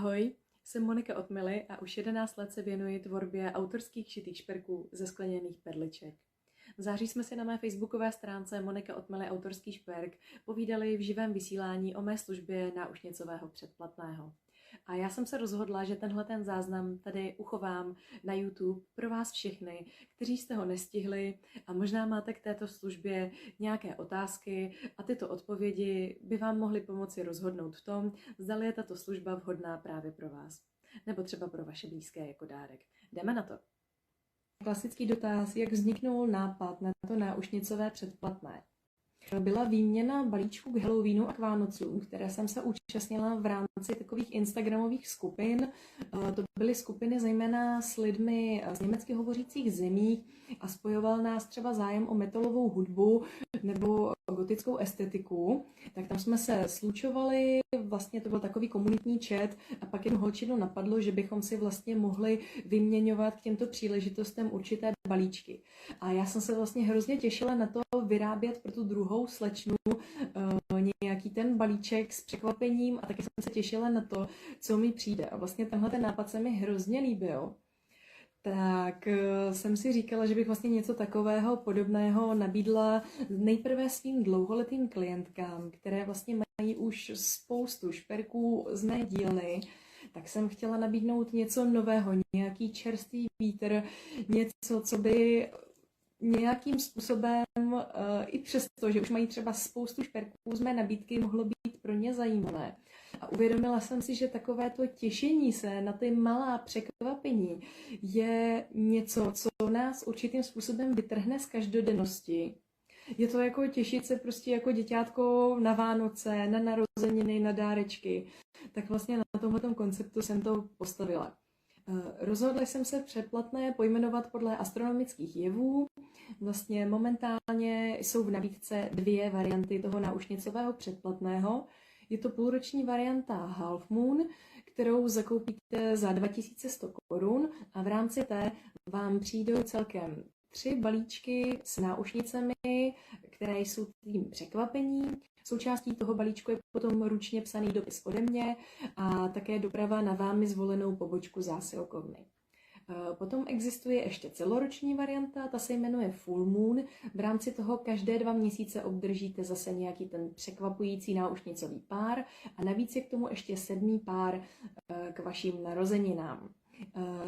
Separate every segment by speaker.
Speaker 1: Ahoj, jsem Monika od Mily a už 11 let se věnuji tvorbě autorských šitých šperků ze skleněných perliček. V září jsme si na mé facebookové stránce Monika od Mily autorský šperk povídali v živém vysílání o mé službě náušnicového předplatného. A já jsem se rozhodla, že tenhle záznam tady uchovám na YouTube pro vás všechny, kteří jste ho nestihli a možná máte k této službě nějaké otázky a tyto odpovědi by vám mohly pomoci rozhodnout v tom, zda je tato služba vhodná právě pro vás. Nebo třeba pro vaše blízké jako dárek. Jdeme na to. Klasický dotaz, jak vzniknul nápad na to náušnicové předplatné. Byla výměna balíčků k Halloweenu a k Vánocům, které jsem se účastnila v rámci takových instagramových skupin. To byly skupiny zejména s lidmi z německy hovořících zemí a spojoval nás třeba zájem o metalovou hudbu nebo gotickou estetiku. Tak tam jsme se slučovali, vlastně to byl takový komunitní chat a pak jednu holčinu napadlo, že bychom si vlastně mohli vyměňovat k těmto příležitostem určité balíčky. A já jsem se vlastně hrozně těšila na to vyrábět pro tu druhou slečnu nějaký ten balíček s překvapením a taky jsem se těšila na to, co mi přijde. A vlastně tenhle ten nápad se mi hrozně líbil. Tak jsem si říkala, že bych vlastně něco takového podobného nabídla nejprve svým dlouholetým klientkám, které vlastně mají už spoustu šperků z mé dílny. Tak jsem chtěla nabídnout něco nového, nějaký čerstvý vítr, něco, co by nějakým způsobem, i přesto, že už mají třeba spoustu šperků z mé nabídky, mohlo být pro ně zajímavé. A uvědomila jsem si, že takovéto těšení se na ty malá překvapení je něco, co nás určitým způsobem vytrhne z každodennosti. Je to jako těšit se prostě jako děťátko na Vánoce, na narozeniny, na dárečky. Tak vlastně na tomhletom konceptu jsem to postavila. Rozhodla jsem se předplatné pojmenovat podle astronomických jevů. Vlastně momentálně jsou v nabídce dvě varianty toho náušnicového předplatného. Je to půlroční varianta Half Moon, kterou zakoupíte za 2100 korun a v rámci té vám přijdou celkem 3 balíčky s náušnicemi, které jsou tím překvapením. Součástí toho balíčku je potom ručně psaný dopis ode mě a také doprava na vámi zvolenou pobočku zásilkovny. Potom existuje ještě celoroční varianta, ta se jmenuje Full Moon. V rámci toho každé 2 měsíce obdržíte zase nějaký ten překvapující náušnicový pár a navíc je k tomu ještě 7. pár k vašim narozeninám.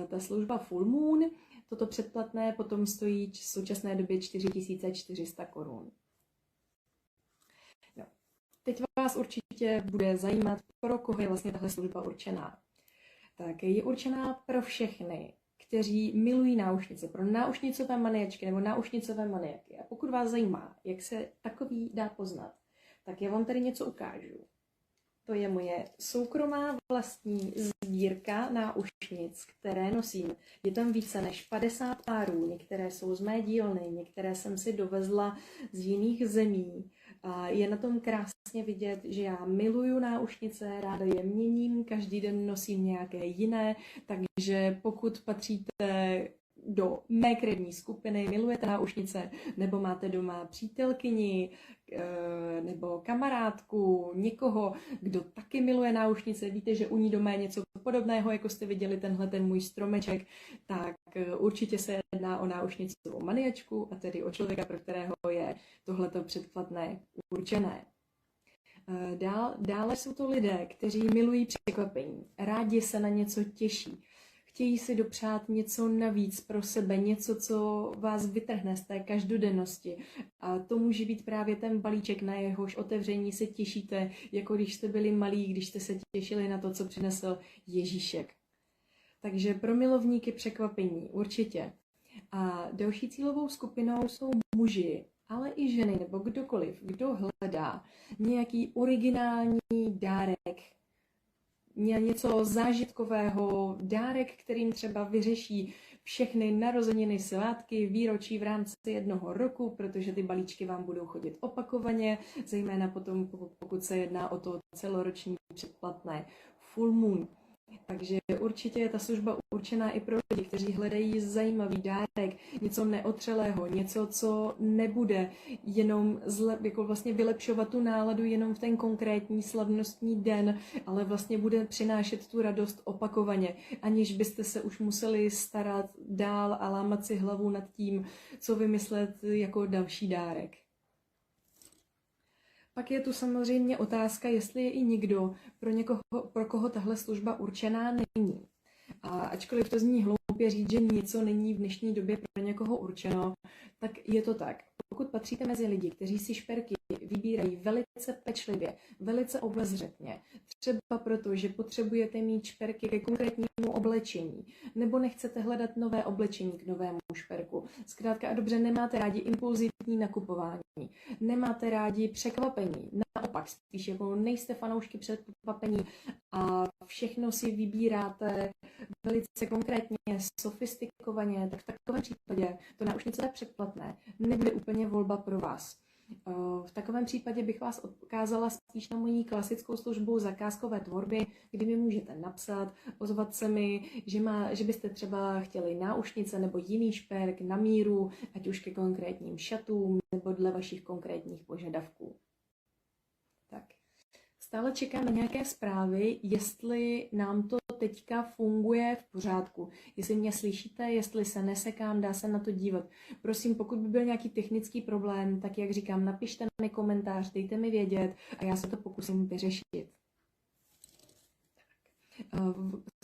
Speaker 1: Ta služba Full Moon, toto předplatné potom stojí v současné době 4400 korun. No. Teď vás určitě bude zajímat, pro koho je vlastně tahle služba určená. Tak je určená pro všechny, kteří milují náušnice, pro náušnicové maniačky nebo náušnicové maniaky. A pokud vás zajímá, jak se takový dá poznat, tak já vám tady něco ukážu. To je moje soukromá vlastní sbírka náušnic, které nosím. Je tam více než 50 párů, některé jsou z mé dílny, některé jsem si dovezla z jiných zemí. A je na tom krásně vidět, že já miluju náušnice, ráda je měním, každý den nosím nějaké jiné, takže pokud patříte do mé krevní skupiny, milujete náušnice, nebo máte doma přítelkyni, nebo kamarádku, někoho, kdo taky miluje náušnice, víte, že u ní doma je něco podobného, jako jste viděli tenhle ten můj stromeček, tak určitě se jedná o náušnicovou maniačku a tedy o člověka, pro kterého je tohleto předplatné určené. Dále jsou to lidé, kteří milují překvapení, rádi se na něco těší, chtějí si dopřát něco navíc pro sebe, něco, co vás vytrhne z té každodennosti. A to může být právě ten balíček, na jehož otevření se těšíte, jako když jste byli malí, když jste se těšili na to, co přinesl Ježíšek. Takže pro milovníky překvapení určitě. A další cílovou skupinou jsou muži, ale i ženy nebo kdokoliv, kdo hledá nějaký originální dárek, něco zážitkového, dárek, kterým třeba vyřeší všechny narozeniny, svátky, výročí v rámci jednoho roku, protože ty balíčky vám budou chodit opakovaně, zejména potom, pokud se jedná o to celoroční předplatné Full Moon. Takže určitě je ta služba určená i pro lidi, kteří hledají zajímavý dárek, něco neotřelého, něco, co nebude jenom jako vlastně vylepšovat tu náladu jenom v ten konkrétní slavnostní den, ale vlastně bude přinášet tu radost opakovaně, aniž byste se už museli starat dál a lámat si hlavu nad tím, co vymyslet jako další dárek. Pak je tu samozřejmě otázka, jestli je i někdo, pro koho tahle služba určená není. A ačkoliv to zní hloupě říct, že něco není v dnešní době pro někoho určeno, tak je to tak. Pokud patříte mezi lidi, kteří si šperky vybírají velice pečlivě, velice obezřetně, třeba proto, že potřebujete mít šperky ke konkrétnímu oblečení, nebo nechcete hledat nové oblečení k novému šperku, zkrátka a dobře nemáte rádi impulzivní nakupování, nemáte rádi překvapení, naopak spíš jako nejste fanoušky překvapení a všechno si vybíráte velice konkrétně, sofistikovaně, tak v takovém případě to náušnice předplatné nebude úplně volba pro vás. V takovém případě bych vás odkázala spíš na moji klasickou službu zakázkové tvorby, kdy mi můžete napsat, ozvat se mi, že byste třeba chtěli náušnice nebo jiný šperk na míru, ať už ke konkrétním šatům nebo dle vašich konkrétních požadavků. Tak. Stále čekám na nějaké zprávy, jestli nám to teďka funguje v pořádku. Jestli mě slyšíte, jestli se nesekám, dá se na to dívat. Prosím, pokud by byl nějaký technický problém, tak jak říkám, napište mi komentář, dejte mi vědět a já se to pokusím vyřešit.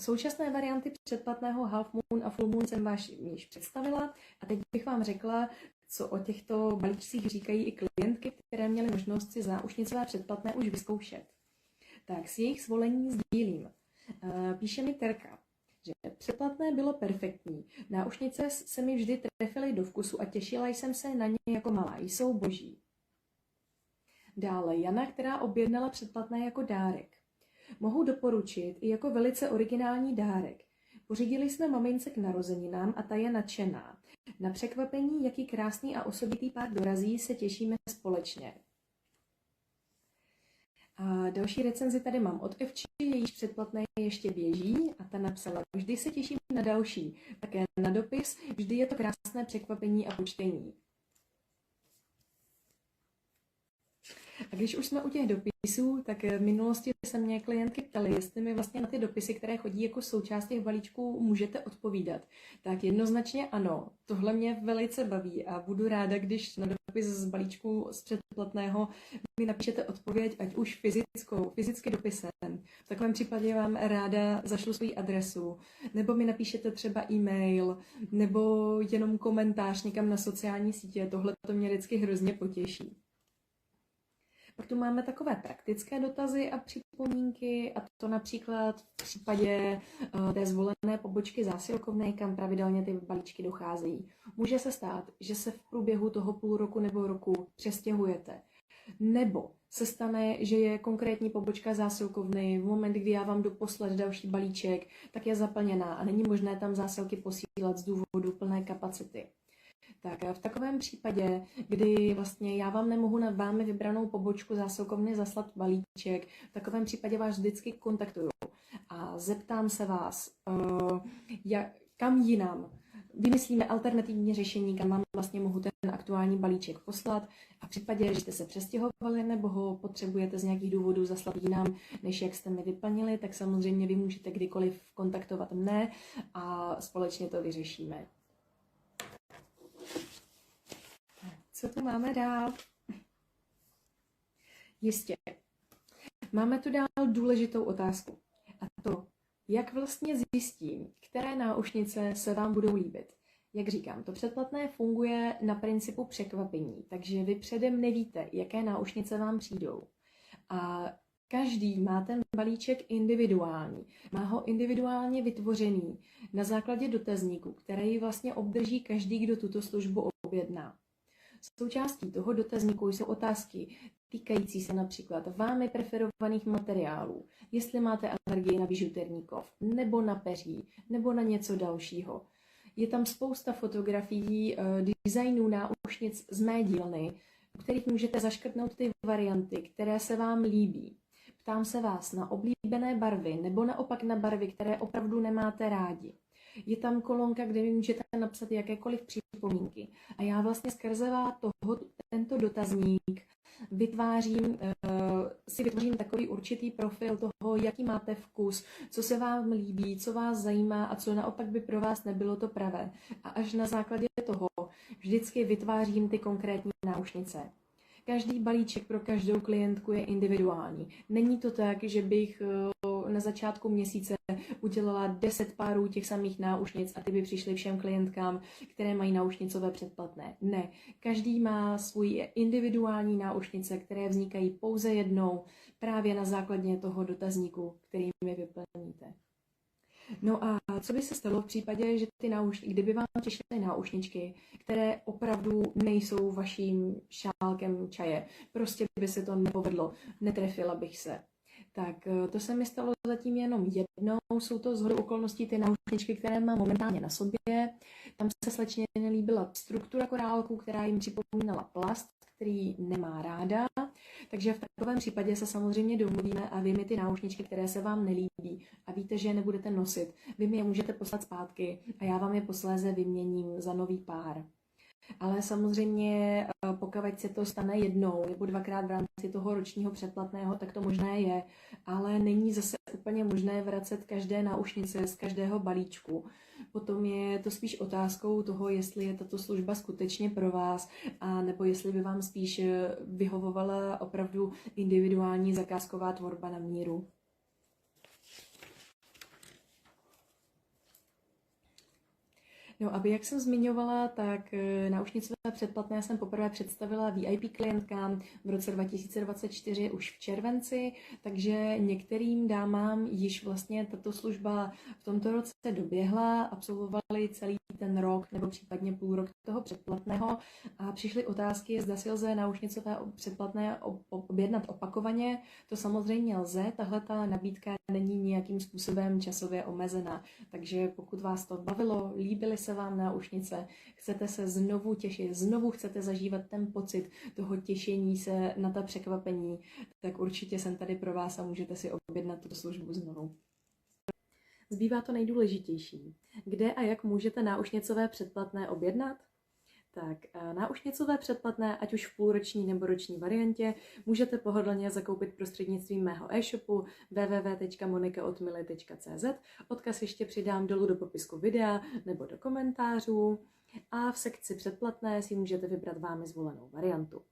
Speaker 1: Současné varianty předplatného Half Moon a Full Moon jsem vás již představila a teď bych vám řekla, co o těchto balíčcích říkají i klientky, které měly možnost si náušnicové předplatné už vyzkoušet. Tak s jejich svolením sdílím. Píše mi Terka, že předplatné bylo perfektní. Náušnice se mi vždy trefily do vkusu a těšila jsem se na ně jako malá. Jsou boží. Dále Jana, která objednala předplatné jako dárek. Mohu doporučit i jako velice originální dárek. Pořídili jsme mamince k narozeninám a ta je nadšená. Na překvapení, jaký krásný a osobitý pár dorazí, se těšíme společně. A další recenzi tady mám od Evči, jejíž předplatné ještě běží a ta napsala, vždy se těším na další, také na dopis, vždy je to krásné překvapení a počtení. A když už jsme u těch dopisů, tak v minulosti se mě klientky ptaly, jestli mi vlastně na ty dopisy, které chodí jako součást těch balíčků, můžete odpovídat. Tak jednoznačně ano, tohle mě velice baví a budu ráda, když na dopis z balíčku z předplatného mi napíšete odpověď, ať už fyzicky dopisem. V takovém případě vám ráda zašlu svou adresu, nebo mi napíšete třeba e-mail, nebo jenom komentář někam na sociální sítě. Tohle to mě vždycky hrozně potěší. Pak tu máme takové praktické dotazy a připomínky, a to například v případě té zvolené pobočky zásilkovné, kam pravidelně ty balíčky docházejí. Může se stát, že se v průběhu toho půl roku nebo roku přestěhujete. Nebo se stane, že je konkrétní pobočka zásilkovny v moment, kdy já vám jdu poslat další balíček, tak je zaplněná a není možné tam zásilky posílat z důvodu plné kapacity. Tak v takovém případě, kdy vlastně já vám nemohu na vámi vybranou pobočku zásilkovny zaslat balíček, v takovém případě vás vždycky kontaktuju a zeptám se vás, kam jinam vymyslíme alternativní řešení, kam vám vlastně mohu ten aktuální balíček poslat a v případě, že jste se přestěhovali nebo ho potřebujete z nějakých důvodů zaslat jinam, než jak jste mi vyplnili, tak samozřejmě vy můžete kdykoliv kontaktovat mne a společně to vyřešíme. Co tu máme dál? Jistě. Máme tu dál důležitou otázku. A to, jak vlastně zjistím, které náušnice se vám budou líbit. Jak říkám, to předplatné funguje na principu překvapení, takže vy předem nevíte, jaké náušnice vám přijdou. A každý má ten balíček individuální. Má ho individuálně vytvořený na základě dotazníku, který vlastně obdrží každý, kdo tuto službu objedná. Součástí toho dotazníku jsou otázky týkající se například vámi preferovaných materiálů, jestli máte alergii na bižuterní kov, nebo na peří, nebo na něco dalšího. Je tam spousta fotografií, designů náušnic z mé dílny, u kterých můžete zaškrtnout ty varianty, které se vám líbí. Ptám se vás na oblíbené barvy nebo naopak na barvy, které opravdu nemáte rádi. Je tam kolonka, kde vy můžete napsat jakékoliv připomínky. A já vlastně skrze tento dotazník vytvářím takový určitý profil toho, jaký máte vkus, co se vám líbí, co vás zajímá a co naopak by pro vás nebylo to pravé. A až na základě toho vždycky vytvářím ty konkrétní náušnice. Každý balíček pro každou klientku je individuální. Není to tak, že bych na začátku měsíce udělala 10 párů těch samých náušnic a ty by přišly všem klientkám, které mají náušnicové předplatné. Ne, každý má svůj individuální náušnice, které vznikají pouze jednou právě na základě toho dotazníku, který mi vyplníte. No a co by se stalo v případě, že kdyby vám přišly náušničky, které opravdu nejsou vaším šálkem čaje, prostě by se to nepovedlo, netrefila bych se. Tak to se mi stalo zatím jenom jednou, jsou to shodou okolností ty náušničky, které mám momentálně na sobě. Tam se slečně nelíbila struktura korálku, která jim připomínala plast, který nemá ráda, takže v takovém případě se samozřejmě domluvíme a vy mi ty náušničky, které se vám nelíbí a víte, že je nebudete nosit, vy mi je můžete poslat zpátky a já vám je posléze vyměním za nový pár. Ale samozřejmě, pokud se to stane jednou nebo dvakrát v rámci toho ročního předplatného, tak to možné je, ale není zase úplně možné vracet každé náušnice z každého balíčku. Potom je to spíš otázkou toho, jestli je tato služba skutečně pro vás, a nebo jestli by vám spíš vyhovovala opravdu individuální zakázková tvorba na míru. No, aby jak jsem zmiňovala, tak náušnicové předplatné jsem poprvé představila VIP klientkám v roce 2024 už v červenci, takže některým dámám již vlastně tato služba v tomto roce doběhla, absolvovali celý ten rok nebo případně půl rok toho předplatného a přišly otázky, zda si lze náušnicové předplatné objednat opakovaně. To samozřejmě lze, tahle ta nabídka není nijakým způsobem časově omezená, takže pokud vás to bavilo, líbily se vám náušnice, chcete se znovu těšit, znovu chcete zažívat ten pocit toho těšení se na ta překvapení, tak určitě jsem tady pro vás a můžete si objednat tuto službu znovu. Zbývá to nejdůležitější. Kde a jak můžete náušnicové předplatné objednat? Tak náušnicové předplatné, ať už v půlroční nebo roční variantě, můžete pohodlně zakoupit prostřednictvím mého e-shopu www.monikaotmily.cz. Odkaz ještě přidám dolů do popisku videa nebo do komentářů a v sekci předplatné si můžete vybrat vámi zvolenou variantu.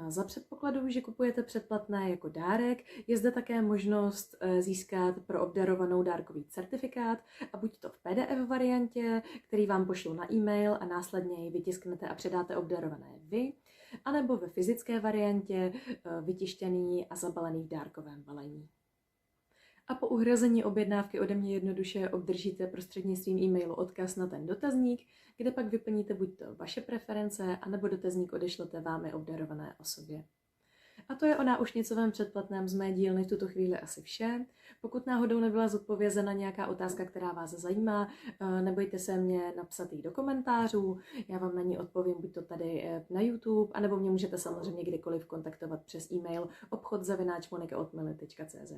Speaker 1: Za předpokladu, že kupujete předplatné jako dárek, je zde také možnost získat pro obdarovanou dárkový certifikát a buď to v PDF variantě, který vám pošlu na e-mail a následně ji vytisknete a předáte obdarované vy, anebo ve fyzické variantě vytištěný a zabalený v dárkovém balení. A po uhrazení objednávky ode mě jednoduše obdržíte prostřednictvím e-mailu odkaz na ten dotazník, kde pak vyplníte buď to vaše preference, anebo dotazník odešlete vámi obdarované osobě. A to je o náušnicovém předplatném z mé dílny v tuto chvíli asi vše. Pokud náhodou nebyla zodpovězena nějaká otázka, která vás zajímá, nebojte se mě napsat ji do komentářů, já vám na ní odpovím buď to tady na YouTube, anebo mě můžete samozřejmě kdykoliv kontaktovat přes e-mail obchod@monikaotmily.cz.